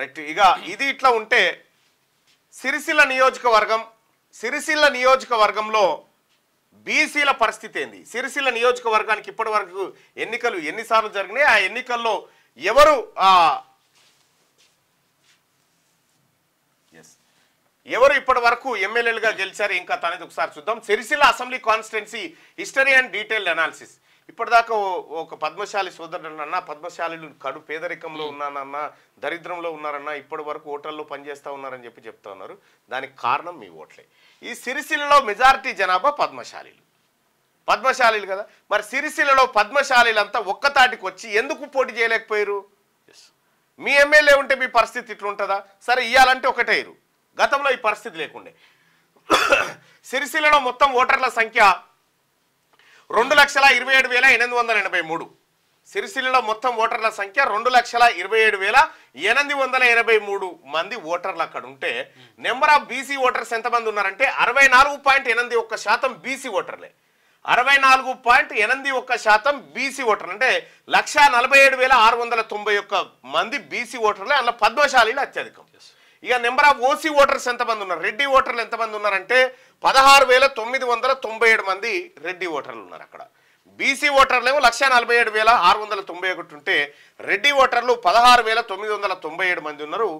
Right. ఇక ఇది ఇట్లా ఉంటే సిరిసిల్ల నియోజకవర్గంలో బీసీల పరిస్థితి ఏంది? సిరిసిల్ల నియోజకవర్గానికి ఇప్పటి వరకు ఎన్నికలు ఎన్నిసార్లు జరిగినాయి? ఆ ఎన్నికల్లో ఎవరు ఇప్పటి వరకు ఎమ్మెల్యేలుగా గెలిచారు ఇంకా అనేది ఒకసారి చూద్దాం. Sircilla assembly constituency history and detailed analysis. ఇప్పటిదాకా ఒక పద్మశాలి సోదరుడన్నా, పద్మశాలిలు కడు పేదరికంలో ఉన్నానన్నా, దరిద్రంలో ఉన్నారన్నా, ఇప్పటి వరకు ఓటర్లో పనిచేస్తూ ఉన్నారని చెప్తా ఉన్నారు. దానికి కారణం మీ ఓట్లే. ఈ సిరిసిల్లలో మెజారిటీ జనాభా పద్మశాలీలు కదా. మరి సిరిసిల్లలో పద్మశాలీలంతా ఒక్కతాటికి వచ్చి ఎందుకు పోటీ చేయలేకపోయారు? మీ ఎమ్మెల్యే ఉంటే మీ పరిస్థితి ఇట్లుంటుందా? సరే, ఇయ్యాలంటే ఒకటేరు. గతంలో ఈ పరిస్థితి లేకుండే. సిరిసిల్లలో మొత్తం ఓటర్ల సంఖ్య 2,27,883. సిరిసిల్లలో మొత్తం ఓటర్ల సంఖ్య 2,27,883 మంది ఓటర్లు అక్కడ ఉంటే, నెంబర్ ఆఫ్ బీసీ ఓటర్స్ ఎంతమంది ఉన్నారంటే 64.81% బీసీ ఓటర్లే. 64.81% బీసీ ఓటర్లు అంటే 1,47,691 మంది బీసీ ఓటర్లే. అందులో పద్మశాలీలు అత్యధికం. ఇక నెంబర్ ఆఫ్ ఓసీ ఓటర్స్ ఎంతమంది ఉన్నారు, రెడ్డి ఓటర్లు ఎంతమంది ఉన్నారంటే 16,997 మంది రెడ్డి ఓటర్లు ఉన్నారు అక్కడ. బీసీ ఓటర్లు ఏమో 1,47,691 ఉంటే రెడ్డి ఓటర్లు 16,997 మంది ఉన్నారు.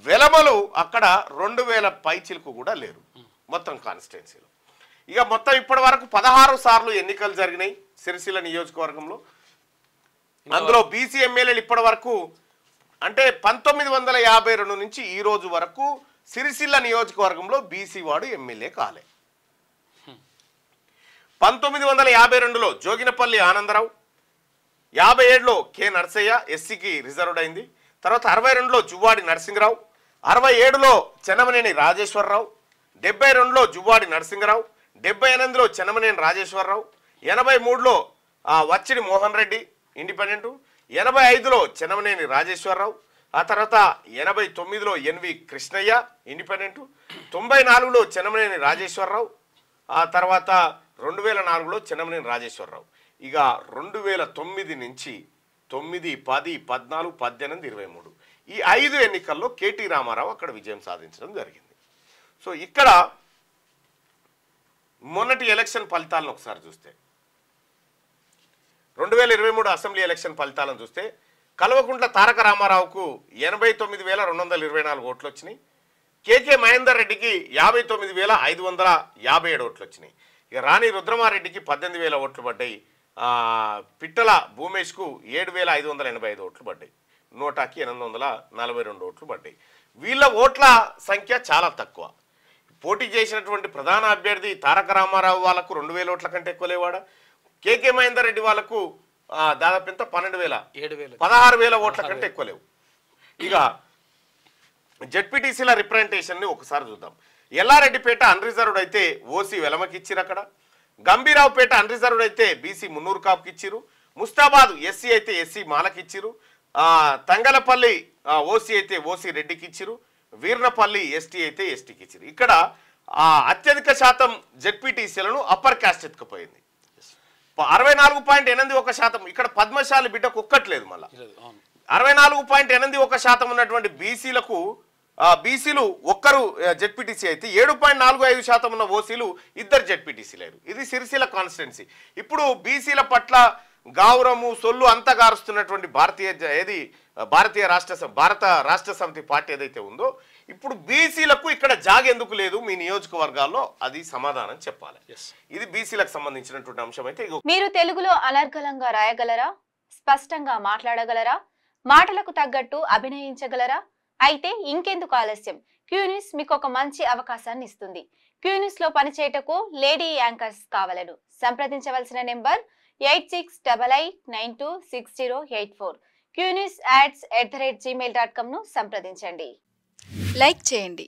వెలమలు అక్కడ 2,000 పైచిలకు కూడా లేరు మొత్తం కాన్స్టిట్యున్సీలో. ఇక మొత్తం ఇప్పటి వరకు 16 సార్లు ఎన్నికలు జరిగినాయి సిరిసిల్ల నియోజకవర్గంలో. అందులో బీసీ ఎమ్మెల్యేలు ఇప్పటి వరకు అంటే 1952 నుంచి ఈ రోజు వరకు సిరిసిల్ల నియోజకవర్గంలో బీసీ వాడు ఎమ్మెల్యే కాలే. 1952లో జోగినపల్లి ఆనందరావు, 57లో కె నరసయ్య ఎస్సీకి రిజర్వ్డ్ అయింది. తర్వాత 62లో జువ్వాడి నరసింగరావు, 67లో చెన్నమనేని రాజేశ్వరరావు, 72లో జువ్వాడి నరసింగరావు, 78లో చెన్నమనేని రాజేశ్వరరావు, 83లో వచ్చిడి మోహన్ రెడ్డి ఇండిపెండెంట్, 85లో చెన్నమనేని రాజేశ్వరరావు, ఆ తర్వాత 89లో ఎన్వి కృష్ణయ్య ఇండిపెండెంట్, 94లో చెన్నమనేని రాజేశ్వరరావు, ఆ తర్వాత 2004లో చెన్నమనేని రాజేశ్వరరావు. ఇక 2009 నుంచి 9, 10, 14, 18, 23 ఈ 5 ఎన్నికల్లో కేటీ రామారావు అక్కడ విజయం సాధించడం జరిగింది. సో ఇక్కడ మొన్నటి ఎలక్షన్ ఫలితాలను ఒకసారి చూస్తే 2023 అసెంబ్లీ ఎలక్షన్ ఫలితాలను చూస్తే కల్వకుంట్ల తారక రామారావుకు 89,224 ఓట్లు వచ్చినాయి. కేకే మహేందర్ రెడ్డికి 59,557 ఓట్లు వచ్చినాయి. ఇక రాణి రుద్రమారెడ్డికి 18,000 ఓట్లు పడ్డాయి. పిట్టల భూమేష్కు 7,585 ఓట్లు పడ్డాయి. నోటాకి 842 ఓట్లు పడ్డాయి. వీళ్ళ ఓట్ల సంఖ్య చాలా తక్కువ. పోటీ చేసినటువంటి ప్రధాన అభ్యర్థి తారక రామారావు వాళ్ళకు 2,000 ఓట్ల కంటే ఎక్కువ లేవాడ. కేకే మహేందర్ రెడ్డి వాళ్ళకు దాదాపు ఎంత 16,000 ఓట్ల కంటే ఎక్కువ లేవు. ఇక జెడ్పీటీసీల రిప్రజెంటేషన్ని ఒకసారి చూద్దాం. ఎల్లారెడ్డిపేట అన్రిజర్వ్డ్ అయితే ఓసీ వెలమకి ఇచ్చిరు. అక్కడ గంభీరావుపేట అన్రిజర్వ్డ్ అయితే బీసీ మున్నూరు కాపుకి ఇచ్చిరు. ముస్తాబాద్ ఎస్సీ అయితే ఎస్సీ మాలకి ఇచ్చిరు. తంగలపల్లి ఓసీ అయితే ఓసీ రెడ్డికి ఇచ్చిరు. వీర్నపల్లి ఎస్టీ అయితే ఎస్టీకి ఇచ్చిరు. ఇక్కడ అత్యధిక శాతం జెడ్పీటీసీలను అప్పర్ క్యాస్ట్ ఎత్తుకుపోయింది. 64.81%. ఇక్కడ పద్మశాలి బిడ్డకు ఒక్కట్లేదు. మళ్ళా 64.81% ఉన్నటువంటి బీసీలు ఒక్కరు జెడ్పీటీసీ అయితే 7.45% ఉన్న ఓసీలు 2 జెడ్పీటీసీ లేరు. ఇది సిరిసిల్ల కాన్స్టిట్యున్సీ. ఇప్పుడు బీసీల పట్ల గౌరవము సొల్లు అంతా గారుస్తున్నటువంటి భారత రాష్ట్ర సమితి పార్టీ ఏదైతే ఉందో ఇప్పుడు బీసీలకు ఇక్కడ జాగెందుకు లేదు మీ నియోజకవర్గాల్లో, అది సమాధానం చెప్పాలి. ఇది బీసీలకు సంబంధించినటువంటి అంశం. అయితే మీరు తెలుగులో అనర్గళంగా రాయగలరా? స్పష్టంగా మాట్లాడగలరా? మాటలకు తగ్గట్టు అభినయించగలరా? అయితే ఇంకెందుకు ఆలస్యం? క్యూన్యూస్ మీకు ఒక మంచి అవకాశాన్ని ఇస్తుంది. క్యూన్యూస్ లో పనిచేయటకు లేడీ యాంకర్స్ కావాలను సంప్రదించవలసిన నెంబర్ 8688926084. qnewsads@gmail.com ను సంప్రదించండి. లైక్ చేయండి.